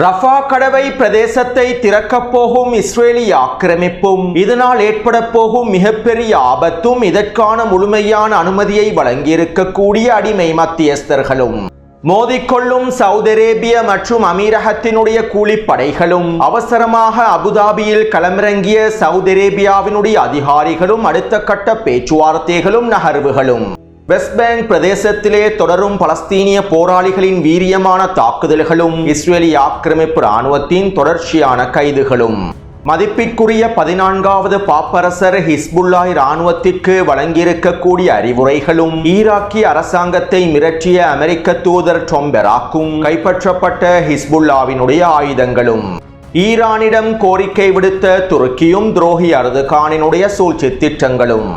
Rafah கடவை பிரதேசத்தை திறக்கப் போகும் Israeli ஆக்கிரமிப்பும் இதனால் ஏற்பட போகும் மிகப்பெரிய ஆபத்தும் இதற்கான முழுமையான அனுமதியை வழங்கியிருக்கக்கூடிய அடிமை மத்தியஸ்தர்களும் மோதிக்கொள்ளும் சவுதி அரேபிய மற்றும் அமீரகத்தினுடைய கூலிப்படைகளும் அவசரமாக அபுதாபியில் களமிறங்கிய சவுதி அரேபியாவினுடைய அதிகாரிகளும் அடுத்த கட்ட பேச்சுவார்த்தைகளும் நகர்வுகளும் வெஸ்ட் பேங்க் பிரதேசத்திலே தொடரும் பலஸ்தீனிய போராளிகளின் வீரியமான தாக்குதல்களும் இஸ்ரேலி ஆக்கிரமிப்பு இராணுவத்தின் தொடர்ச்சியான கைதுகளும் மதிப்பிற்குரிய 14வது பாப்பரசர் ஹிஸ்புல்லாஹ் இராணுவத்திற்கு வழங்கியிருக்கக்கூடிய அறிவுரைகளும் ஈராக்கிய அரசாங்கத்தை மிரட்டிய அமெரிக்க தூதர் டொம் பெராக்கும் கைப்பற்றப்பட்ட ஹிஸ்புல்லாவினுடைய ஆயுதங்களும் ஈரானிடம் கோரிக்கை விடுத்த துருக்கியும் துரோகி அர்துகானினுடைய சூழ்ச்சி திட்டங்களும்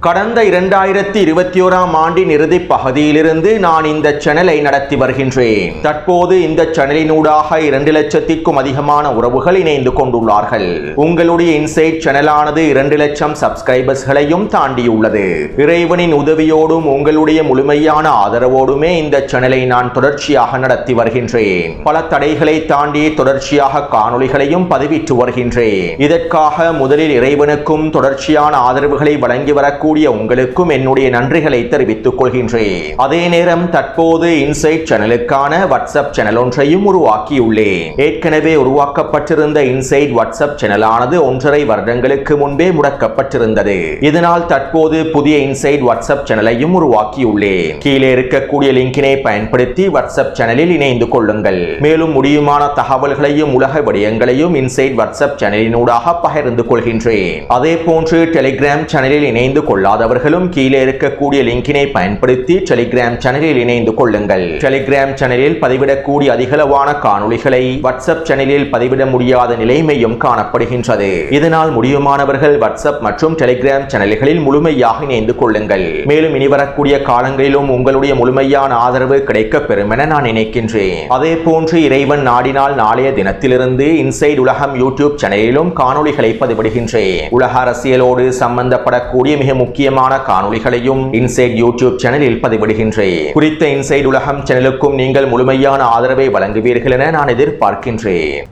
கடந்த 2021ஆம் ஆண்டின் இறுதி பகுதியிலிருந்து நான் இந்த சேனலை நடத்தி வருகின்றேன். தற்போது இந்த சேனலினூடாக 2 லட்சத்திற்கும் அதிகமான உறவுகள் இணைந்து கொண்டுள்ளார்கள். உங்களுடைய இன்சைட் சேனலானது 2 லட்சம் சப்ஸ்கிரைபர்ஸ்களையும் தாண்டியுள்ளது. இறைவனின் உதவியோடும் உங்களுடைய முழுமையான ஆதரவோடுமே இந்த சேனலை நான் தொடர்ச்சியாக நடத்தி வருகின்றேன். பல தடைகளை தாண்டி தொடர்ச்சியாக காணொளிகளையும் பதிவிட்டு வருகின்றேன். இதற்காக முதலில் இறைவனுக்கும் தொடர்ச்சியான ஆதரவுகளை வழங்கி வரக்கூடிய உங்களுக்கும் என்னுடைய நன்றிகளை தெரிவித்துக் கொள்கின்றேன். அதே நேரம் தற்போது இன்சைட் சேனலுக்கான வாட்ஸ்அப் சேனல் ஒன்றையும் உருவாக்கியுள்ளேன். ஏற்கனவே உருவாக்கப்பட்டிருந்த இன்சைட் வாட்ஸ்அப் சேனலானது 1.5 வருடங்களுக்கு முன்பே முடக்கப்பட்டிருந்தது. இதனால் தற்போது புதிய இன்சைட் வாட்ஸ்அப் சேனலையும் உருவாக்கியுள்ளேன். கீழே இருக்கக்கூடிய லிங்கினை பயன்படுத்தி வாட்ஸ்அப் சேனலில் இணைந்து கொள்ளுங்கள். மேலும் முடியுமான தகவல்களையும் உலக விடயங்களையும் இன்சைட் வாட்ஸ்அப் சேனலினூடாக பகிர்ந்து கொள்கின்றேன். அதே போன்று டெலிகிராம் சேனலில் இணைந்து கொள்ளாதவர்களும் கீழே இருக்கக்கூடிய லிங்கினை பயன்படுத்தி டெலிகிராம் சேனலில் இணைந்து கொள்ளுங்கள். டெலிகிராம் சேனலில் பதிவிடக்கூடிய அதிகளவான காணொளிகளை வாட்ஸ்அப் சேனலில் பதிவிட முடியாத நிலைமையும் காணப்படுகின்றது. இதனால் முடியுமானவர்கள் வாட்ஸ்அப் மற்றும் டெலிகிராம் சேனல்களில் முழுமையாக இணைந்து கொள்ளுங்கள். மேலும் இனி வரக்கூடிய காலங்களிலும் உங்களுடைய முழுமையான ஆதரவு கிடைக்கப் பெறும் என நான் நினைக்கின்றேன். அதே போன்று இறைவன் நாடினால் நாளைய தினத்திலிருந்து இன்சைட் உலகம் யூடியூப் சேனலிலும் காணொளிகளை பதிவிடுகின்றேன். உலக அரசியலோடு சம்பந்தப்படக்கூடிய மிக முக்கியமான காணொளிகளையும் இன்சைட் யூடியூப் சேனலில் பதிவிடுகின்றேன். குறித்த இன்சைட் உலகம் சேனலுக்கும் நீங்கள் முழுமையான ஆதரவை வழங்குவீர்கள் என நான் எதிர்பார்க்கின்றேன்.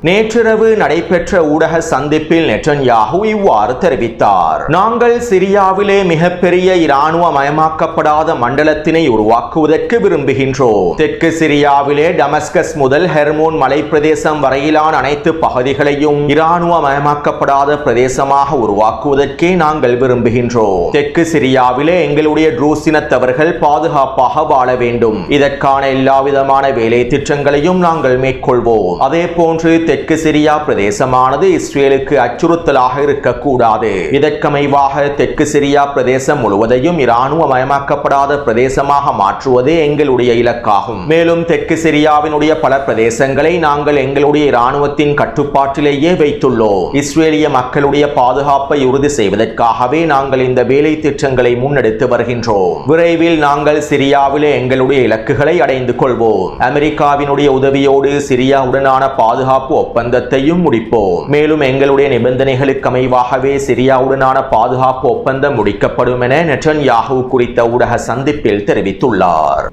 நேற்றிரவு நடைபெற்ற ஊடக சந்திப்பில் நெட்டன்யாஹூ இவ்வாறு தெரிவித்தார். நாங்கள் சிரியாவிலே மிகப்பெரிய இராணுவ மயமாக்கப்படாத மண்டலத்தினை உருவாக்குவதற்கு விரும்புகின்றோம். தெற்கு சிரியாவிலே டமஸ்கஸ் முதல் ஹெர்மோன் மலைப்பிரதேசம் வரையிலான அனைத்து பகுதிகளையும் இராணுவ மயமாக்கப்படாத பிரதேசமாக உருவாக்குவதற்கே நாங்கள் விரும்புகின்றோம். தெற்கு சிரியாவிலே எங்களுடைய ட்ரூஸ் இனத்தவர்கள் பாதுகாப்பாக வாழ வேண்டும். இதற்கான எல்லாவிதமான வேலை திட்டங்களையும் நாங்கள் மேற்கொள்வோம். அதே போன்று தெற்கு சிரியா பிரதேசமானது இஸ்ரேலுக்கு அச்சுறுத்தலாக இருக்கக்கூடாது. இதற்கமைவாக தெற்கு சிரியா பிரதேசம் முழுவதையும் இராணுவ மயமாக்கப்படாத பிரதேசமாக மாற்றுவதே எங்களுடைய இலக்காகும். மேலும் தெற்கு சிரியாவினுடைய பல பிரதேசங்களை நாங்கள் எங்களுடைய இராணுவத்தின் கட்டுப்பாட்டிலேயே வைத்துள்ளோம். இஸ்ரேலிய மக்களுடைய பாதுகாப்பை உறுதி செய்வதற்காகவே நாங்கள் இந்த வேலை திட்டங்களை முன்னெடுத்து வருகின்றோம். விரைவில் நாங்கள் சிரியாவிலே எங்களுடைய இலக்குகளை அடைந்து கொள்வோம். அமெரிக்காவினுடைய உதவியோடு சிரியாவுடனான பாதுகாப்பு ஒப்பந்தத்தையும் முடிப்போம். மேலும் எங்களுடைய நிபந்தனைகளுக்கு அமைவாகவே சிரியாவுடனான பாதுகாப்பு ஒப்பந்தம் முடிக்கப்படும் என நெட்டன்யாஹூ குறித்த ஊடக சந்திப்பில் தெரிவித்துள்ளார்.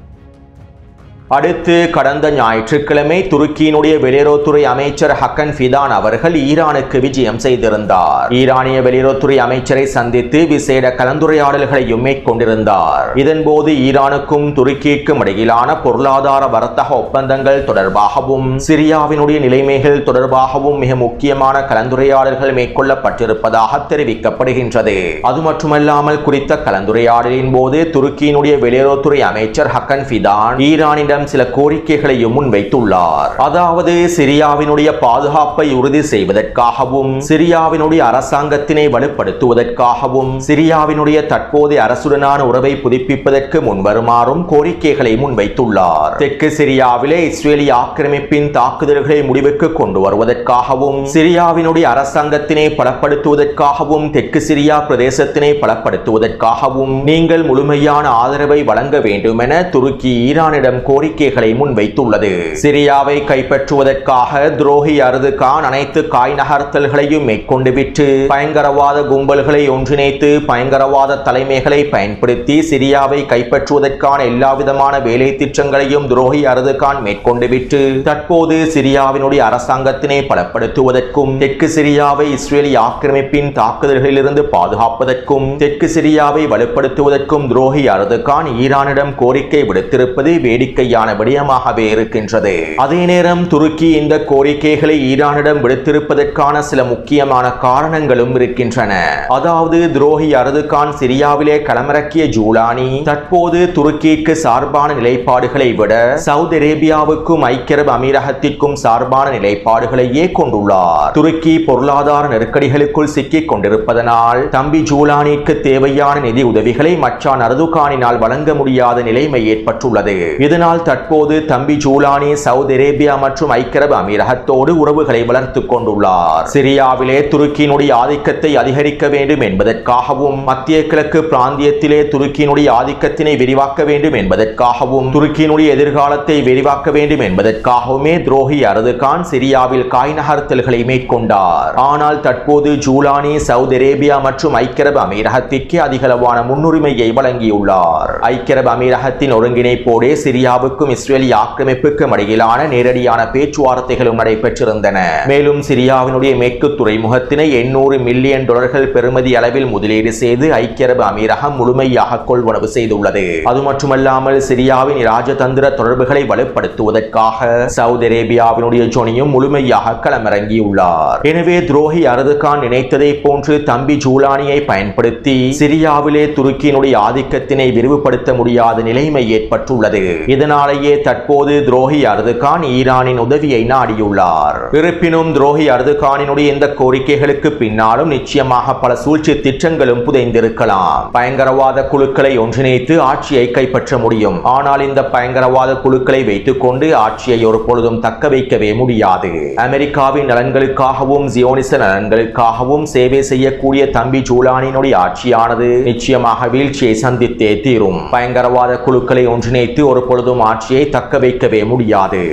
அடுத்து கடந்த ஞாயிற்றுக்கிழமை துருக்கியினுடைய வெளியுறவுத்துறை அமைச்சர் ஹக்கன் ஃபிதான் அவர்கள் ஈரானுக்கு விஜயம் செய்திருந்தார். ஈரானிய வெளியுறவுத்துறை அமைச்சரை சந்தித்து விசேட கலந்துரையாடல்களையும் மேற்கொண்டிருந்தார். இதன்போது ஈரானுக்கும் துருக்கிக்கும் இடையிலான பொருளாதார வர்த்தக ஒப்பந்தங்கள் தொடர்பாகவும் சிரியாவினுடைய நிலைமைகள் தொடர்பாகவும் மிக முக்கியமான கலந்துரையாடல்கள் மேற்கொள்ளப்பட்டிருப்பதாக தெரிவிக்கப்படுகின்றது. அது மட்டுமல்லாமல் குறித்த கலந்துரையாடலின் போது துருக்கியினுடைய வெளியுறவுத்துறை அமைச்சர் ஹக்கன் ஃபிதான் ஈரானிடம் சில கோரிக்கைகளையும் முன்வைத்துள்ளார். அதாவது சிரியாவினுடைய பாதுகாப்பை உறுதி செய்வதற்காகவும் சிரியாவினுடைய அரசாங்கத்தினை வலுப்படுத்துவதற்காகவும் சிரியாவினுடைய தற்போதைய அரசுடனான உறவை புதுப்பிப்பதற்கு முன்வருமாறும் கோரிக்கைகளை முன்வைத்துள்ளார். தெற்கு சிரியாவிலே இஸ்ரேலிய ஆக்கிரமிப்பின் தாக்குதல்களை முடிவுக்கு கொண்டு வருவதற்காகவும் சிரியாவினுடைய அரசாங்கத்தினை பலப்படுத்துவதற்காகவும் தெற்கு சிரியா பிரதேசத்தினை பலப்படுத்துவதற்காகவும் நீங்கள் முழுமையான ஆதரவை வழங்க வேண்டும் என துருக்கி ஈரானிடம் கோரி கோரிக்கைகளை முன்வைத்துள்ளது. சிரியாவை கைப்பற்றுவதற்காக துரோகி அர்துகான் அனைத்து காய் நகர்த்தல்களையும் மேற்கொண்டு விட்டு பயங்கரவாத கும்பல்களை ஒன்றிணைத்து பயங்கரவாத தலைமைகளை பயன்படுத்தி சிரியாவை கைப்பற்றுவதற்கான எல்லாவிதமான வேலை திட்டங்களையும் துரோகி அர்துகான் மேற்கொண்டு விட்டு தற்போது சிரியாவினுடைய அரசாங்கத்தினை பலப்படுத்துவதற்கும் தெற்கு சிரியாவை இஸ்ரேலி ஆக்கிரமிப்பின் தாக்குதல்களிலிருந்து பாதுகாப்பதற்கும் தெற்கு சிரியாவை வலுப்படுத்துவதற்கும் துரோகி அர்துகான் ஈரானிடம் கோரிக்கை விடுத்திருப்பது வேடிக்கையான விடயமாகவே இருக்கின்றது. அதே நேரம் துருக்கி இந்த கோரிக்கைகளை ஈரானிடம் விடுத்திருப்பதற்கான சில முக்கியமான காரணங்களும் இருக்கின்றன. அதாவது துரோகி அர்துகான் சிரியாவிலே களமிறக்கிய ஜூலானி தற்போது துருக்கிக்கு சார்பான நிலைப்பாடுகளை விட சவுதி அரேபியாவுக்கும் ஐக்கிய அரபு அமீரகத்திற்கும் சார்பான நிலைப்பாடுகளையே கொண்டுள்ளார். துருக்கி பொருளாதார நெருக்கடிகளுக்குள் சிக்கிக் கொண்டிருப்பதனால் தம்பி ஜூலானிக்கு தேவையான நிதி உதவிகளை மச்சான் அர்துகானினால் வழங்க முடியாத நிலைமை ஏற்பட்டுள்ளது. இதனால் தற்போது தம்பி ஜூலானி சவுதி அரேபியா மற்றும் ஐக்கிய அரபு அமீரகத்தோடு உறவுகளை வளர்த்துக் கொண்டுள்ளார். சிரியாவிலே துருக்கியினுடைய ஆதிக்கத்தை அதிகரிக்க வேண்டும் என்பதற்காகவும் மத்திய கிழக்கு பிராந்தியத்திலே துருக்கியினுடைய ஆதிக்கத்தினை விரிவாக்க வேண்டும் என்பதற்காகவும் துருக்கியினுடைய எதிர்காலத்தை விரிவாக்க வேண்டும் என்பதற்காகவுமே துரோகி அர்துகான் சிரியாவில் காய் நகர்த்தல்களை மேற்கொண்டார். ஆனால் தற்போது ஜூலானி சவுதி அரேபியா மற்றும் ஐக்கிய அரபு அமீரகத்திற்கு அதிகளவான முன்னுரிமையை வழங்கியுள்ளார். ஐக்கிய அரபு அமீரகத்தின் ஒருங்கிணைப்போடே சிரியாவுக்கும் இஸ்ரேலி ஆக்கிரமிப்புக்கும் இடையிலான நேரடியான பேச்சுவார்த்தைகளும் நடைபெற்றிருந்தன. மேலும் சிரியாவினுடைய மேற்கு துறைமுகத்தினை 800 மில்லியன் டாலர்கள் பெறுமதி அளவில் முதலீடு செய்து ஐக்கிய அரபு அமீரகம் முழுமையாக கொள்வனவு செய்துள்ளது. அது மட்டுமல்லாமல் சிரியாவின் ராஜதந்திர தொடர்புகளை வலுப்படுத்துவதற்காக சவுதி அரேபியாவினுடைய ஜோனியும் முழுமையாக களமிறங்கியுள்ளார். எனவே துரோகி அர்துகான் நினைத்ததை போன்று தம்பி ஜூலானியை பயன்படுத்தி சிரியாவிலே துருக்கியினுடைய ஆதிக்கத்தினை விரிவுபடுத்த முடியாத நிலைமை ஏற்பட்டுள்ளது. இதனாலேயே தற்போது துரோகி அர்துகான் ஈரானின் உதவியை நாடியுள்ளார். இருப்பினும் துரோகி அர்துகானினுடைய இந்த கோரிக்கைகளுக்கு பின்னாலும் நிச்சயமாக பல சூழ்ச்சி திட்டங்களும் புதைந்திருக்கலாம். பயங்கரவாத குழுக்களை ஒன்றிணைத்து ஆட்சியை கைப்பற்ற முடியும். ஆனால் இந்த பயங்கரவாத குழுக்களை வைத்துக் கொண்டு ஆட்சியை ஒரு பொழுதும் தக்க வைக்கவே முடியாது. அமெரிக்காவின் நலன்களுக்காகவும் ஜியோனிச நலன்களுக்காகவும் சேவை செய்யக்கூடிய தம்பி ஜூலானினுடைய ஆட்சியானது நிச்சயமாக வீழ்ச்சியை சந்தித்தே தீரும். பயங்கரவாத குழுக்களை ஒன்றிணைத்து ஒரு பொழுதும் ஆட்சியை தக்க வைக்கவே முடியாது.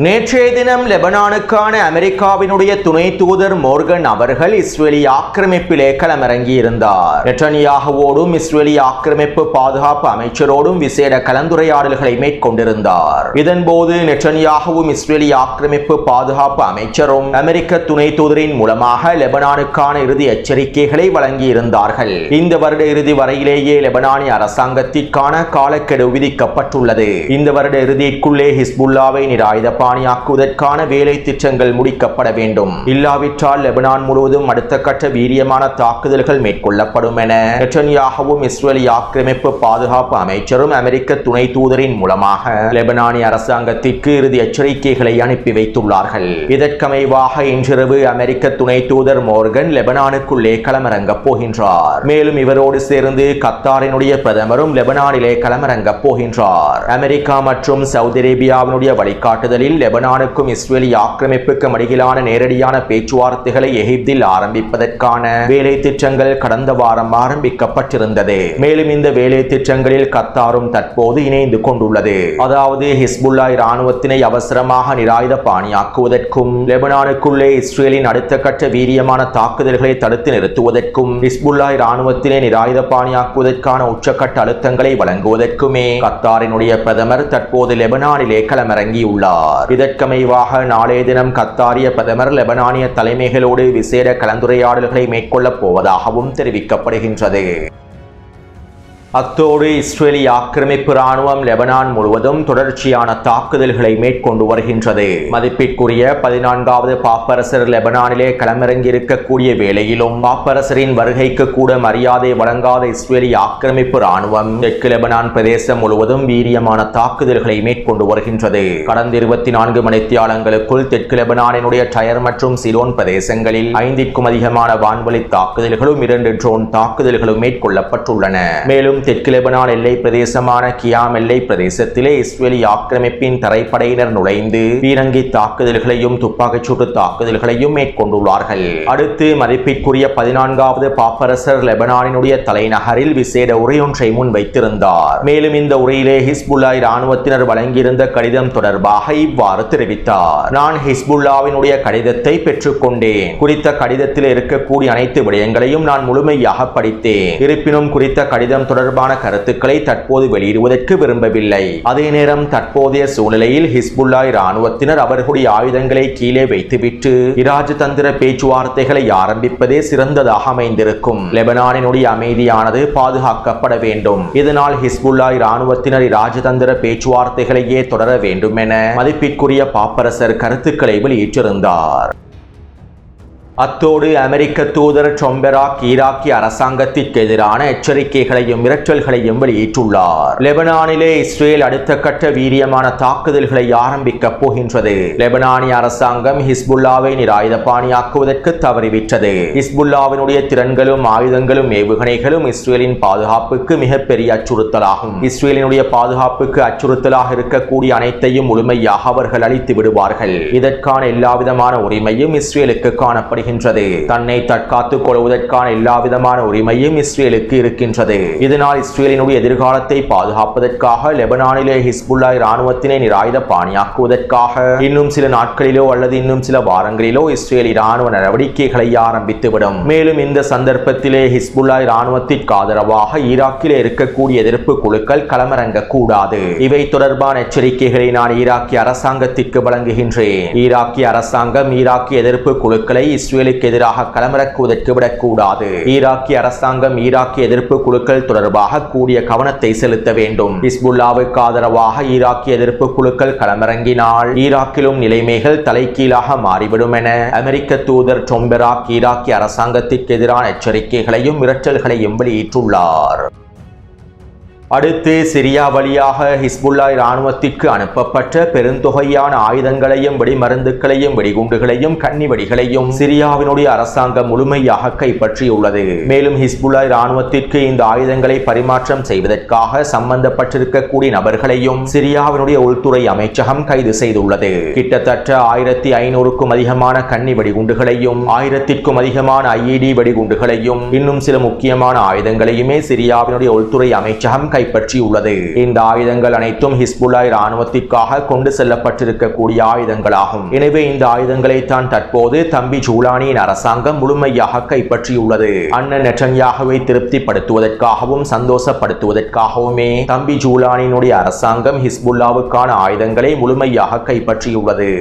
நேற்றைய தினம் லெபனானுக்கான அமெரிக்காவினுடைய துணை தூதர் மோர்கன் அவர்கள் இஸ்ரேலி ஆக்கிரமிப்பிலே களமிறங்கி இருந்தார். நெட்டன்யாகுவோடும் இஸ்ரேலி ஆக்கிரமிப்பு பாதுகாப்பு அமைச்சரோடும் விசேட கலந்துரையாடல்களை மேற்கொண்டிருந்தார். இதன்போது நெட்டன்யாகுவும் இஸ்ரேலி ஆக்கிரமிப்பு பாதுகாப்பு அமைச்சரும் அமெரிக்க துணை தூதரின் மூலமாக லெபனானுக்கான இறுதி எச்சரிக்கைகளை வழங்கி இருந்தார்கள். இந்த வருட இறுதி வரையிலேயே லெபனானிய அரசாங்கத்திற்கான காலக்கெடு விதிக்கப்பட்டுள்ளது. இந்த வருட இறுதிக்குள்ளே ஹிஸ்புல்லாவை நிராயுத பாணியாக்குவதற்கான வேலை திட்டங்கள் முடிக்கப்பட வேண்டும். இல்லாவிட்டால் லெபனான் முழுவதும் அடுத்த கட்ட வீரியமான தாக்குதல்கள் மேற்கொள்ளப்படும் என நெட்டன்யாகுவும் இஸ்ரேலி ஆக்கிரமிப்பு பாதுகாப்பு அமைச்சரும் அமெரிக்க துணை தூதரின் மூலமாக லெபனானிய அரசாங்கத்திற்கு இறுதி எச்சரிக்கைகளை அனுப்பி வைத்துள்ளார்கள். இதற்கமைவாக இன்றிரவு அமெரிக்க துணை தூதர் மோர்கன் லெபனானுக்குள்ளே களமிறங்கப் போகின்றார். மேலும் இவரோடு சேர்ந்து கத்தாரினுடைய பிரதமரும் லெபனானிலே களமிறங்கப் போகின்றார். அமெரிக்கா மற்றும் சவுதி அரேபியாவினுடைய வழிகாட்டுதலில் லெபனானுக்கும் இஸ்ரேலி ஆக்கிரமிப்புக்கும் இடையிலான நேரடியான பேச்சுவார்த்தைகளை எகிப்தில் ஆரம்பிப்பதற்கான வேலை திட்டங்கள் கடந்த வாரம் ஆரம்பிக்கப்பட்டிருந்தது. மேலும் இந்த வேலை திட்டங்களில் கத்தாரும் தற்போது இணைந்து கொண்டுள்ளது. அதாவது ஹிஸ்புல்லா இராணுவத்தினை அவசரமாக நிராயுத பாணியாக்குவதற்கும் லெபனானுக்குள்ளே இஸ்ரேலின் அடுத்த கட்ட வீரியமான தாக்குதல்களை தடுத்து நிறுத்துவதற்கும் ஹிஸ்புல்லா இராணுவத்தினை நிராயுத பாணியாக்குவதற்கான உச்சக்கட்ட அழுத்தங்களை வழங்குவதற்குமே கத்தாரினுடைய பிரதமர் தற்போது லெபனானிலே களமிறங்கியுள்ளார். இதற்கமைவாக நாளைய தினம் கத்தாரிய பிரதமர் லெபனானிய தலைமைகளோடு விசேட கலந்துரையாடல்களை மேற்கொள்ளப் போவதாகவும் தெரிவிக்கப்படுகின்றது. அத்தோடு இஸ்ரேலி ஆக்கிரமிப்பு ராணுவம் லெபனான் முழுவதும் தொடர்ச்சியான தாக்குதல்களை மேற்கொண்டு வருகின்றது. மதிப்பிற்குரிய 14வது பாப்பரசர் லெபனானிலே களமிறங்கி இருக்கக்கூடிய வேளையிலும் பாப்பரசரின் வருகைக்கு கூட மரியாதை வழங்காத இஸ்ரேலி ஆக்கிரமிப்பு ராணுவம் தெற்கு லெபனான் பிரதேசம் முழுவதும் வீரியமான தாக்குதல்களை மேற்கொண்டு வருகின்றது. கடந்த 24 மணித்தியாலங்களுக்குள் தெற்கு லெபனானினுடைய டயர் மற்றும் சிலோன் பிரதேசங்களில் 5க்கும் அதிகமான வான்வழி தாக்குதல்களும் 2 ட்ரோன் தாக்குதல்களும் மேற்கொள்ளப்பட்டுள்ளன. மேலும் தெற்கு லெபனான் எல்லை பிரதேசமான கியாம் எல்லை பிரதேசத்திலே இஸ்ரேலி ஆக்கிரமிப்பின் தரைப்படையினர் நுழைந்து பீரங்கி தாக்குதல்களையும் துப்பாக்கிச்சூட்டு தாக்குதல்களையும் மேற்கொண்டுள்ளார்கள். அடுத்து மதிப்பிற்குரிய 14வது பாப்பரசர் லெபனானினுடைய தலைநகரில் விசேட உரையொன்றை முன்வைத்திருந்தார். மேலும் இந்த உரையிலே ஹிஸ்புல்லா இராணுவத்தினர் வழங்கியிருந்த கடிதம் தொடர்பாக இவ்வாறு தெரிவித்தார். நான் ஹிஸ்புல்லாவினுடைய கடிதத்தை பெற்றுக்கொண்டேன். குறித்த கடிதத்தில் இருக்கக்கூடிய அனைத்து விடயங்களையும் நான் முழுமையாக படித்தேன். இருப்பினும் குறித்த கடிதம் தொடர்பான கருத்துக்களை தற்போது வெளியிடுவதற்கு விரும்பவில்லை. அதே நேரம் தற்போதைய சூழ்நிலையில் ஹிஸ்புல்லா இராணுவத்தினர் அவர்களுடைய ஆயுதங்களை கீழே வைத்துவிட்டு இராஜதந்திர பேச்சுவார்த்தைகளை ஆரம்பிப்பதே சிறந்ததாக அமைந்திருக்கும். லெபனானினுடைய அமைதியானது பாதுகாக்கப்பட வேண்டும். இதனால் ஹிஸ்புல்லா இராணுவத்தினர் இராஜதந்திர பேச்சுவார்த்தைகளையே தொடர வேண்டும் என மதிப்பிற்குரிய பாப்பரசர் கருத்துக்களை வெளியிட்டிருந்தார். அத்தோடு அமெரிக்க தூதர் டொம்பெராக் ஈராக்கிய அரசாங்கத்திற்கு எதிரான எச்சரிக்கைகளையும் மிரட்டல்களையும் வெளியிட்டுள்ளார். லெபனானிலே இஸ்ரேல் அடுத்த கட்ட வீரியமான தாக்குதல்களை ஆரம்பிக்கப் போகின்றது. லெபனானிய அரசாங்கம் ஹிஸ்புல்லாவை நிராயுதபாணியாக்குவதற்கு தவறிவிட்டது. ஹிஸ்புல்லாவினுடைய திறன்களும் ஆயுதங்களும் ஏவுகணைகளும் இஸ்ரேலின் பாதுகாப்புக்கு மிகப்பெரிய அச்சுறுத்தலாகும். இஸ்ரேலினுடைய பாதுகாப்புக்கு அச்சுறுத்தலாக இருக்கக்கூடிய அனைத்தையும் முழுமையாக அவர்கள் அளித்து விடுவார்கள். இதற்கான எல்லாவிதமான உரிமையும் இஸ்ரேலுக்கு காணப்படுகிறது. தன்னை தற்காத்துக் கொள்வதற்கான எல்லா விதமான உரிமையும் இஸ்ரேலுக்கு இருக்கின்றது. இதனால் இஸ்ரேலினுடைய எதிர்காலத்தை பாதுகாப்பதற்காக லெபனானிலே ஹிஸ்புல்லா இராணுவத்தினை நிராயுதபாணியாக்குவதற்காக இன்னும் சில நாட்களிலோ அல்லது இன்னும் சில வாரங்களிலோ இஸ்ரேல் இராணுவ நடவடிக்கைகளை ஆரம்பித்துவிடும். மேலும் இந்த சந்தர்ப்பத்திலே ஹிஸ்புல்லா இராணுவத்திற்கு ஆதரவாக ஈராக்கிலே இருக்கக்கூடிய எதிர்ப்பு குழுக்கள் களமிறங்க கூடாது. இவை தொடர்பான எச்சரிக்கைகளை நான் ஈராக்கிய அரசாங்கத்திற்கு வழங்குகின்றேன். ஈராக்கிய அரசாங்கம் ஈராக்கிய எதிர்ப்பு குழுக்களை இஸ்ரேலுக்கு எதிராக களமிறக்குவதற்கு விடக்கூடாது. ஈராக்கிய அரசாங்கம் ஈராக்கிய எதிர்ப்பு குழுக்கள் தொடர்பாக கூடிய கவனத்தை செலுத்த வேண்டும். ஹிஸ்புல்லாவுக்கு ஆதரவாக ஈராக்கிய எதிர்ப்பு குழுக்கள் களமிறங்கினால் ஈராக்கிலும் நிலைமைகள் தலைகீழாக மாறிவிடும் என அமெரிக்க தூதர் டொம்பெராக் ஈராக்கிய அரசாங்கத்திற்கு எதிரான எச்சரிக்கைகளையும் மிரட்டல்களையும் வெளியிட்டுள்ளார். அடுத்து சிரியா வழியாக ஹிஸ்புல்லா இராணுவத்திற்கு அனுப்பப்பட்ட பெருந்தொகையான ஆயுதங்களையும் வெடிமருந்துகளையும் வெடிகுண்டுகளையும் கன்னி வெடிகளையும் சிரியாவினுடைய அரசாங்கம் முழுமையாக கைப்பற்றியுள்ளது. மேலும் ஹிஸ்புல்லா இராணுவத்திற்கு இந்த ஆயுதங்களை பரிமாற்றம் செய்வதற்காக சம்பந்தப்பட்டிருக்கக்கூடிய நபர்களையும் சிரியாவினுடைய உள்துறை அமைச்சகம் கைது செய்துள்ளது. கிட்டத்தட்ட 1500க்கும் அதிகமான கன்னி வெடிகுண்டுகளையும் 1000க்கும் அதிகமான IED வெடிகுண்டுகளையும் இன்னும் சில முக்கியமான ஆயுதங்களையுமே சிரியாவினுடைய உள்துறை அமைச்சகம் கைப்பற்றியுள்ளது. இந்த ஆயுதங்கள் அனைத்தும் ஹிஸ்புல்லா இராணுவத்திற்காக கொண்டு செல்லப்பட்டிருக்கக்கூடிய ஆயுதங்களாகும். எனவே இந்த ஆயுதங்களை தான் தற்போது தம்பி ஜூலானியின் அரசாங்கம் முழுமையாக கைப்பற்றியுள்ளது. அண்ணன் நெட்டன்யாகுவை திருப்திப்படுத்துவதற்காகவும் சந்தோஷப்படுத்துவதற்காகவுமே தம்பி ஜூலானியினுடைய அரசாங்கம் ஹிஸ்புல்லாவுக்கான ஆயுதங்களை முழுமையாக கைப்பற்றியுள்ளது.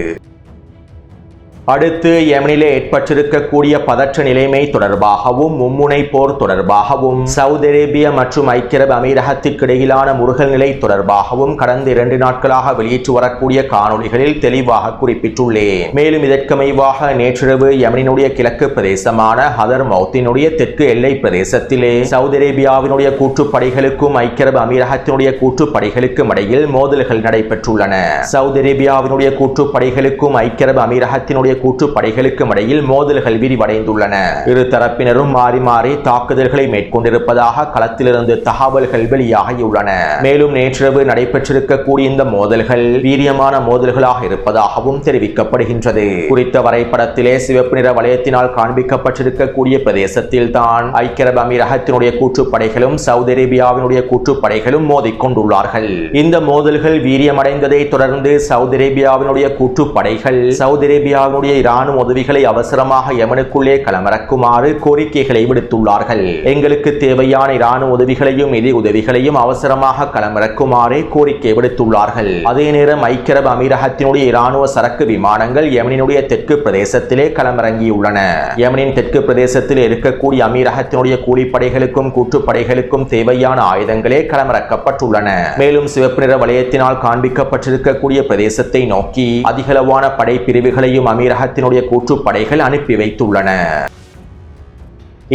அடுத்து யெமனிலே ஏற்பட்டிருக்கக்கூடிய பதற்ற நிலைமை தொடர்பாகவும் மும்முனை போர் தொடர்பாகவும் சவுதி அரேபியா மற்றும் ஐக்கிய அரபு அமீரகத்திற்கு இடையிலான முருகல் நிலை தொடர்பாகவும் கடந்த 2 நாட்களாக வெளியிட்டு வரக்கூடிய காணொளிகளில் தெளிவாக குறிப்பிட்டுள்ளேன். மேலும் இதற்கமைவாக நேற்றிரவு யெமனினுடைய கிழக்கு பிரதேசமான ஹதர் மௌத்தினுடைய தெற்கு எல்லை பிரதேசத்திலே சவுதி அரேபியாவினுடைய கூட்டுப்படைகளுக்கும் ஐக்கிய அரபு அமீரகத்தினுடைய கூட்டுப்படைகளுக்கும் இடையில் மோதல்கள் நடைபெற்றுள்ளன. சவுதி அரேபியாவினுடைய கூட்டுப்படைகளுக்கும் ஐக்கிய அரபு அமீரகத்தினுடைய கூட்டுப்படைகளுக்கும் இடையில் மோதல்கள் விரிவடைந்துள்ளன. இரு தரப்பினரும் மாறி மாறி தாக்குதல்களை மேற்கொண்டிருப்பதாக களத்திலிருந்து தகவல்கள் வெளியாகியுள்ளன. மேலும் நேற்றிரவு நடைபெற்றிருக்கக்கூடிய இந்த மோதல்கள் வீரியமான மோதல்களாக இருப்பதாகவும் தெரிவிக்கப்படுகின்றது. குறித்த வரைபடத்திலே சிவப்பு நிற வளையத்தினால் காண்பிக்கப்பட்டிருக்கக்கூடிய பிரதேசத்தில் தான் ஐக்கிய அரபு அமீரகத்தினுடைய கூட்டுப்படைகளும் சவுதி அரேபியாவினுடைய கூட்டுப்படைகளும் மோதிக்கொண்டுள்ளார்கள். இந்த மோதல்கள் வீரியமடைந்ததை தொடர்ந்து சவுதி அரேபியாவினுடைய கூட்டுப்படைகள் சவுதி அரேபியாவினுடைய இராணுவ உதவிகளை அவசரமாக யெமனுக்குள்ளே களமிறக்குமாறு கோரிக்கைகளை விடுத்துள்ளார்கள். எங்களுக்கு தேவையான இராணுவ உதவிகளையும் நிதி உதவிகளையும் அவசரமாக களமிறக்குமாறு கோரிக்கை விடுத்துள்ளார்கள். அதே நேரம் ஐக்கிய அரபு அமீரகத்தினுடைய இராணுவ சரக்கு விமானங்கள் யெமனினுடைய தெற்கு பிரதேசத்திலே களமிறங்கியுள்ளன. யெமனின் தெற்கு பிரதேசத்தில் இருக்கக்கூடிய அமீரகத்தினுடைய கூலிப்படைகளுக்கும் கூட்டுப்படைகளுக்கும் தேவையான ஆயுதங்களே களமிறக்கப்பட்டுள்ளன. மேலும் சிவப்பு நிற வளையத்தினால் காண்பிக்கப்பட்டிருக்கக்கூடிய பிரதேசத்தை நோக்கி அதிகளவான படை பிரிவுகளையும் அமீரகத்தினுடைய கூட்டுப்படைகள் அனுப்பி வைத்துள்ளன.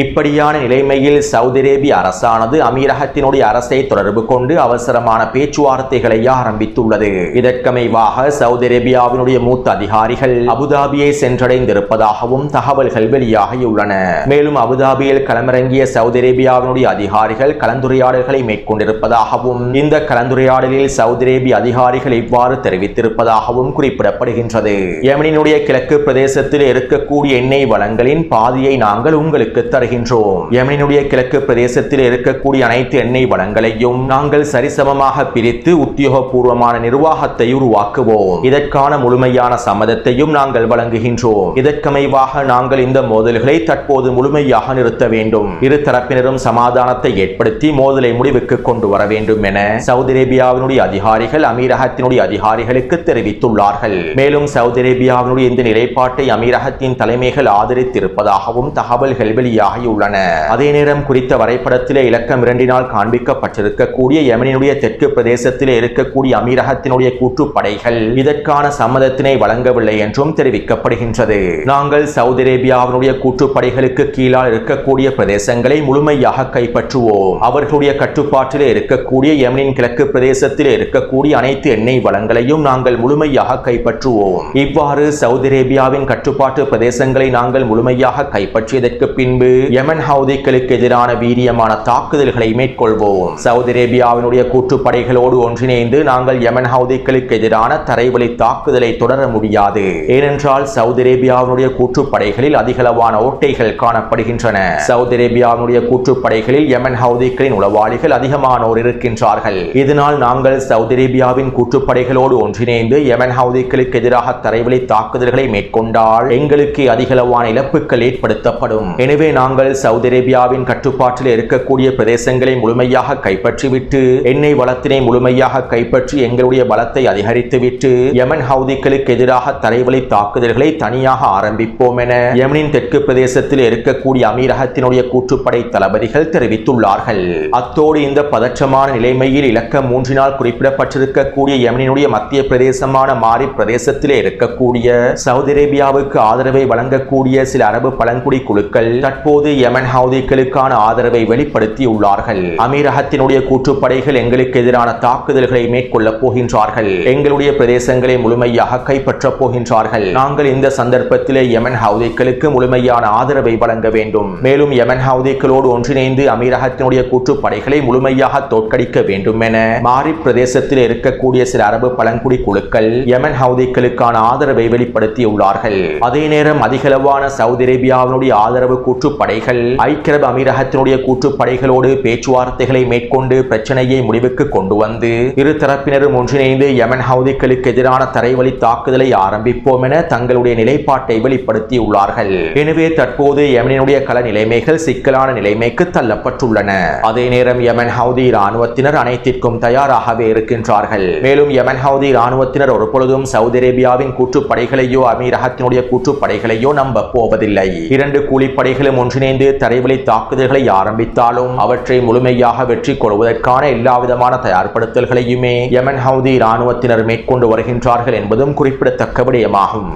இப்படியான நிலைமையில் சவுதி அரேபிய அரசானது அமீரகத்தினுடைய அரசை தொடர்பு கொண்டு அவசரமான பேச்சுவார்த்தைகளை ஆரம்பித்துள்ளது. இதற்கமைவாக சவுதி அரேபியாவினுடைய மூத்த அதிகாரிகள் அபுதாபியை சென்றடைந்திருப்பதாகவும் தகவல்கள் வெளியாகியுள்ளன. மேலும் அபுதாபியில் களமிறங்கிய சவுதி அரேபியாவினுடைய அதிகாரிகள் கலந்துரையாடல்களை மேற்கொண்டிருப்பதாகவும் இந்த கலந்துரையாடலில் சவுதி அரேபிய அதிகாரிகள் இவ்வாறு தெரிவித்திருப்பதாகவும் குறிப்பிடப்படுகின்றது. யெமனினுடைய கிழக்கு பிரதேசத்தில் இருக்கக்கூடிய எண்ணெய் வளங்களின் பாதியை நாங்கள் உங்களுக்கு தருகின்றோம். யெமனினுடைய கிழக்கு பிரதேசத்தில் இருக்கக்கூடிய அனைத்து எண்ணெய் வளங்களையும் நாங்கள் சரிசமமாக பிரித்து உத்தியோகபூர்வமான நிர்வாகத்தை உருவாக்குவோம். இதற்கான முழுமையான சம்மதத்தையும் நாங்கள் வழங்குகின்றோம். இதற்கமைவாக நாங்கள் இந்த மோதல்களை தற்போது முழுமையாக நிறுத்த வேண்டும். இரு தரப்பினரும் சமாதானத்தை ஏற்படுத்தி மோதலை முடிவுக்கு கொண்டு வர வேண்டும் என சவுதி அரேபியாவினுடைய அதிகாரிகள் அமீரகத்தினுடைய அதிகாரிகளுக்கு தெரிவித்துள்ளார்கள். மேலும் சவுதி அரேபியாவினுடைய இந்த நிலைப்பாட்டை அமீரகத்தின் தலைமைகள் ஆதரித்திருப்பதாகவும் தகவல்கள் வெளியாகியுள்ளன. அதே நேரம் குறித்த வரைபடத்திலே இலக்கம் 2 காண்பிக்கப்பட்டிருக்கக்கூடிய யெமனினுடைய தெற்கு பிரதேசத்திலே இருக்கக்கூடிய அமீரகத்தினுடைய கூட்டுப்படைகள் இதற்கான சம்மதத்தினை வழங்கவில்லை என்றும் தெரிவிக்கப்படுகின்றது. நாங்கள் சவுதி அரேபியாவினுடைய கூட்டுப்படைகளுக்கு கீழால் இருக்கக்கூடிய பிரதேசங்களை முழுமையாக கைப்பற்றுவோம். அவர்களுடைய கட்டுப்பாட்டிலே இருக்கக்கூடிய யெமனின் கிழக்கு பிரதேசத்திலே இருக்கக்கூடிய அனைத்து எண்ணெய் வளங்களையும் நாங்கள் முழுமையாக கைப்பற்றுவோம். இவ்வாறு சவுதி அரேபியாவின் கட்டுப்பாட்டு பிரதேசங்களை நாங்கள் முழுமையாக கைப்பற்றியதற்கு பின்பு யெமன் ஹவுதிகளுக்கு எதிரான வீரியமான தாக்குதல்களை மேற்கொள்வோம். சவுதி அரேபியாவினுடைய கூட்டுப்படைகளோடு ஒன்றிணைந்து நாங்கள் யெமன் ஹவுதிகளுக்கு எதிரான தரைவழி தாக்குதலை தொடர முடியாது. ஏனென்றால் சவுதி அரேபியாவினுடைய கூட்டுப்படைகளில் அதிகளவான ஓட்டைகள் காணப்படுகின்றன. சவுதி அரேபியாவினுடைய கூட்டுப்படைகளில் யெமன் ஹவுதிகளின் உளவாளிகள் அதிகமானோர் இருக்கின்றார்கள். இதனால் நாங்கள் சவுதி அரேபியாவின் கூட்டுப்படைகளோடு ஒன்றிணைந்து யெமன் ஹவுதிகளுக்கு எதிராக தரைவழி தாக்குதல்களை மேற்கொண்டால் எங்களுக்கு அதிகளவான இழப்புகள் ஏற்படுத்தப்படும். எனவே நாங்கள் சவுதி அரேபியாவின் கட்டுப்பாட்டில் இருக்கக்கூடிய பிரதேசங்களை முழுமையாக கைப்பற்றிவிட்டு எண்ணெய் வளத்தினை முழுமையாக கைப்பற்றி எங்களுடைய பலத்தை அதிகரித்துவிட்டு யெமன் ஹவுதிகளுக்கு எதிராக தரைவழி தாக்குதல்களை தனியாக ஆரம்பிப்போம் என யெமனின் தெற்கு பிரதேசத்தில் இருக்கக்கூடிய அமீரகத்தினுடைய கூட்டுப்படை தளபதிகள் தெரிவித்துள்ளார்கள். அத்தோடு இந்த பதற்றமான நிலைமையில் இலக்கம் 3 குறிப்பிடப்பட்டிருக்கக்கூடிய யெமனினுடைய மத்திய பிரதேசமான மாரிப் பிரதேசத்திலே இருக்கக்கூடிய சவுதி அரேபியாவுக்கு ஆதரவை வழங்கக்கூடிய சில அரபு பழங்குடி குழுக்கள் தற்போது யெமன் ஹவுதிகளுக்கான ஆதரவை வெளிப்படுத்தியுள்ளார்கள். அமீரகத்தினுடைய கூட்டுப்படைகள் எங்களுக்கு எதிரான தாக்குதல்களை மேற்கொள்ளப் போகின்றார்கள். எங்களுடைய பிரதேசங்களை முழுமையாக கைப்பற்றப் போகின்றார்கள். நாங்கள் இந்த சந்தர்ப்பத்திலே யெமன் ஹவுதிகளுக்கு முழுமையான ஆதரவை வழங்க வேண்டும். மேலும் யெமன் ஹவுதிகளோடு ஒன்றிணைந்து அமீரகத்தினுடைய கூட்டுப்படைகளை முழுமையாக தோற்கடிக்க வேண்டும் என மாரிப் பிரதேசத்தில் இருக்கக்கூடிய சில அரபு பழங்குடி குழுக்கள் யெமன் ஹவுதிகளுக்கான ஆதரவை வெளிப்படுத்தியுள்ளார்கள். அதே நேரம் அதிகளவான சவுதி அரேபியாவினுடைய ஆதரவு கூட்டுப்படைகள் ஐக்கிய அரபு அமீரகத்தினுடைய கூட்டுப்படைகளோடு பேச்சுவார்த்தைகளை மேற்கொண்டு பிரச்சனையை முடிவுக்கு கொண்டு வந்து இரு தரப்பினரும் ஒன்றிணைந்து யெமன் ஹவுதிகளுக்கு எதிரான தரைவழி தாக்குதலை ஆரம்பிப்போம் என தங்களுடைய நிலைப்பாட்டை வெளிப்படுத்தியுள்ளார்கள். எனவே தற்போது யெமனினுடைய கள நிலைமைகள் சிக்கலான நிலைமைக்கு தள்ளப்பட்டுள்ளன. அதே நேரம் யெமன் ஹவுதி இராணுவத்தினர் அனைத்திற்கும் தயாராகவே இருக்கின்றார்கள். மேலும் யெமன் ஹவுதி இராணுவத்தினர் ஒருபொழுதும் சவுதி அரேபியாவின் கூட்டுப்படைகளையோ அமீரகத்தினுடைய கூட்டுப்படைகளையோ நம்ப போவதில்லை. இரண்டு கூலிப்படைகளும் ஒன்றிணைந்து தரைவழி தாக்குதல்களை ஆரம்பித்தாலும் அவற்றை முழுமையாக வெற்றி கொள்வதற்கான எல்லாவிதமான தயார்படுத்தல்களையுமே யெமன் ஹவுதி இராணுவத்தினர் மேற்கொண்டு வருகின்றார்கள் என்பதும் குறிப்பிடத்தக்க விடயமாகும்.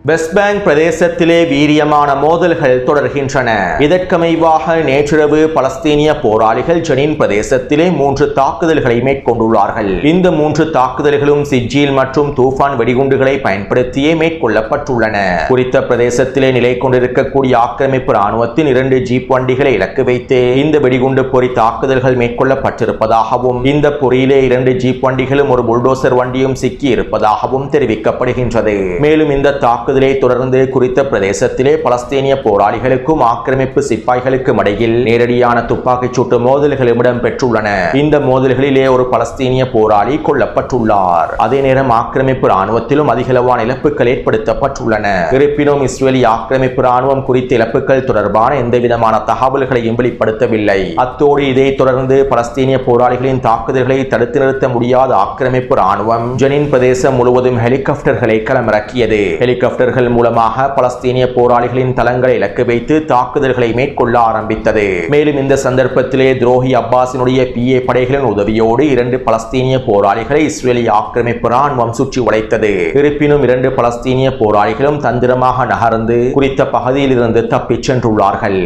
வெஸ்ட் பேங்க் பிரதேசத்திலே வீரியமான மோதல்கள் தொடர்கின்றன. இதற்கமைவாக நேற்றிரவு பலஸ்தீனிய போராளிகள் ஜெனின் பிரதேசத்திலே 3 தாக்குதல்களை மேற்கொண்டுள்ளார்கள். இந்த 3 தாக்குதல்களும் சிஜ்ஜீல் மற்றும் தூஃபான் வெடிகுண்டுகளை பயன்படுத்தியே மேற்கொள்ளப்பட்டுள்ளன. குறித்த பிரதேசத்திலே நிலை கொண்டிருக்கக்கூடிய ஆக்கிரமிப்பு ராணுவத்தின் 2 ஜீப் வண்டிகளை இலக்கு வைத்து இந்த வெடிகுண்டு பொறி தாக்குதல்கள் மேற்கொள்ளப்பட்டிருப்பதாகவும் இந்த பொறியிலே 2 ஜீப் வண்டிகளும் ஒரு புல்டோசர் வண்டியும் சிக்கி இருப்பதாகவும் தெரிவிக்கப்படுகின்றது. மேலும் இந்த தாக்குதலை தொடர்ந்து குறித்த பிரதேசத்திலே பலஸ்தீனிய போராளிகளுக்கும் ஆக்கிரமிப்பு சிப்பாய்களுக்கும் இடையில் நேரடியான துப்பாக்கிச் சூட்டு மோதல்கள் இடம்பெற்றுள்ளன. இந்த மோதல்களிலே ஒரு பலஸ்தீனிய போராளி கொல்லப்பட்டுள்ளார். அதே நேரம் ஆக்கிரமிப்பு ராணுவத்திலும் அதிகளவான இழப்புகள் ஏற்படுத்தப்பட்டுள்ளன. இருப்பினும் இஸ்ரேலி ஆக்கிரமிப்பு ராணுவம் குறித்த இழப்புகள் தொடர்பான எந்தவிதமான தகவல்களையும் வெளிப்படுத்தவில்லை. அத்தோடு இதை தொடர்ந்து பலஸ்தீனிய போராளிகளின் தாக்குதல்களை தடுத்து நிறுத்த முடியாத ஆக்கிரமிப்பு ராணுவம் ஜெனின் பிரதேசம் முழுவதும் ஹெலிகாப்டர்களை களமிறக்கியது. ஹெலிகாப்டர் ஹெலிகாப்டர்கள் மூலமாக பலஸ்தீனிய போராளிகளின் தளங்களை இலக்கு வைத்து தாக்குதல்களை மேற்கொள்ள ஆரம்பித்தது. மேலும் இந்த சந்தர்ப்பத்திலே துரோகி அப்பாஸினுடைய PA படைகளின் உதவியோடு 2 பலஸ்தீனிய போராளிகளை இஸ்ரேலிய ஆக்கிரமிப்பு ராணுவம் சுற்றி வளைத்தது. இருப்பினும் 2 பலஸ்தீனிய போராளிகளும் தந்திரமாக நகர்ந்து குறித்த பகுதியில் இருந்து தப்பிச் சென்றுள்ளார்கள்.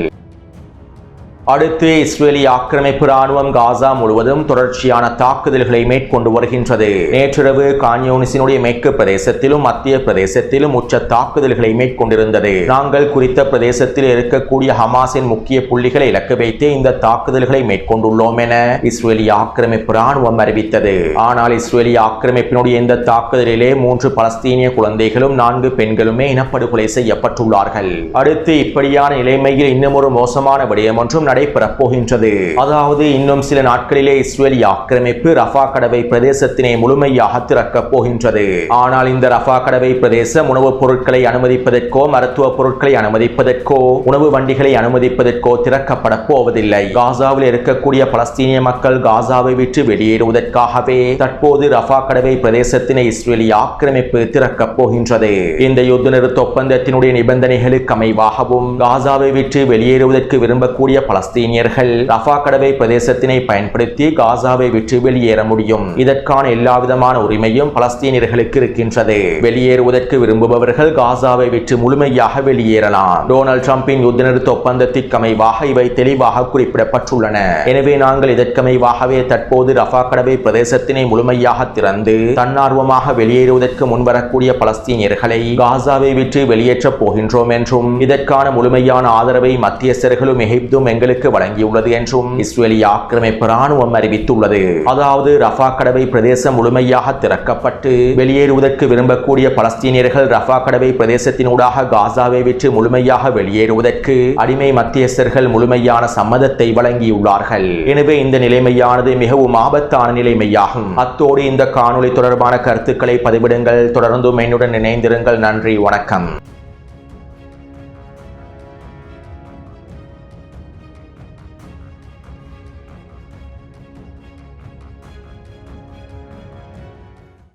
அடுத்து இஸ்ரேலிய ஆக்கிரமிப்பு ராணுவம் காசா முழுவதும் தொடர்ச்சியான தாக்குதல்களை மேற்கொண்டு வருகின்றது. நேற்றிரவு கான்யூனிஸினுடைய மேற்கு பிரதேசத்திலும் மத்திய பிரதேசத்திலும் உச்ச தாக்குதல்களை மேற்கொண்டிருந்தது. நாங்கள் குறித்த பிரதேசத்தில் இருக்கக்கூடிய ஹமாஸின் முக்கிய புள்ளிகளை இலக்கு வைத்து இந்த தாக்குதல்களை மேற்கொண்டுள்ளோம் என இஸ்ரேலிய ஆக்கிரமிப்பு ராணுவம் அறிவித்தது. ஆனால் இஸ்ரேலிய ஆக்கிரமிப்பினுடைய இந்த தாக்குதலிலே 3 பலஸ்தீனிய குழந்தைகளும் 4 பெண்களுமே இனப்படுகொலை செய்யப்பட்டுள்ளார்கள். அடுத்து இப்படியான நிலைமையில் இன்னும் ஒரு மோசமான விடயம் ஒன்றும் நடைபெறப் போகின்றது. அதாவது இன்னும் சில நாட்களிலே இஸ்ரேலிய ஆக்கிரமிப்பு ரஃபா கடவை பிரதேசத்தினை முழுமையாக திறக்கப் போகின்றது. ஆனால் இந்த ரஃபா கடவை பிரதேசம் உணவுப் பொருட்களை அனுமதிப்பதற்கோ மருத்துவ பொருட்களை அனுமதிப்பதற்கோ உணவு வண்டிகளை அனுமதிப்பதற்கோ திறக்கப்பட போவதில்லை. காசாவில் இருக்கக்கூடிய பலஸ்தீனிய மக்கள் காசாவை விட்டு வெளியேறுவதற்காகவே தற்போது ரஃபா கடவை பிரதேசத்தினை இஸ்ரேலிய ஆக்கிரமிப்பு திறக்கப் போகின்றது. இந்த யுத்த நிறுத்த ஒப்பந்தத்தினுடைய நிபந்தனைகளுக்கு அமைவாகவும் காசாவை விட்டு வெளியேறுவதற்கு விரும்பக்கூடிய பலஸ்தீனியர்கள் ரஃபா கடவை பிரதேசத்தினை பயன்படுத்தி காசாவை விட்டு வெளியேற முடியும். இதற்கான எல்லாவிதமான உரிமையும் பலஸ்தீனியர்களுக்கு இருக்கின்றது. வெளியேறுவதற்கு விரும்புபவர்கள் காசாவை விட்டு முழுமையாக வெளியேறலாம். டொனால்ட் ட்ரம்பின் யுத்த நிறுத்த ஒப்பந்தத்திற்கு அமைவாக இவை தெளிவாக குறிப்பிடப்பட்டுள்ளன. எனவே நாங்கள் இதற்கமைவாகவே தற்போது ரஃபா கடவை பிரதேசத்தினை முழுமையாக திறந்து தன்னார்வமாக வெளியேறுவதற்கு முன்வரக்கூடிய பலஸ்தீனியர்களை காசாவை விட்டு வெளியேற்றப் போகின்றோம் என்றும் இதற்கான முழுமையான ஆதரவை மத்தியஸ்தர்களும் எகிப்தும் எங்களுக்கு வழங்கியுள்ளது என்றும் இஸ்ரேலிய ஆக்கிரமிப்பு ராணுவம் அறிவித்துள்ளது. அதாவது ரஃபா கடவை பிரதேசம் முழுமையாக திறக்கப்பட்டு வெளியேறுவதற்கு விரும்பக்கூடிய பலஸ்தீனியர்கள் ரஃபா கடவை பிரதேசத்தினூடாக காசாவை விட்டு முழுமையாக வெளியேறுவதற்கு அடிமை மத்தியஸ்தர்கள் முழுமையான சம்மதத்தை வழங்கியுள்ளார்கள். எனவே இந்த நிலைமையானது மிகவும் ஆபத்தான நிலைமையாகும். அத்தோடு இந்த காணொளி தொடர்பான கருத்துக்களை பதிவிடுங்கள். தொடர்ந்தும் என்னுடன் இணைந்திருங்கள். நன்றி, வணக்கம்.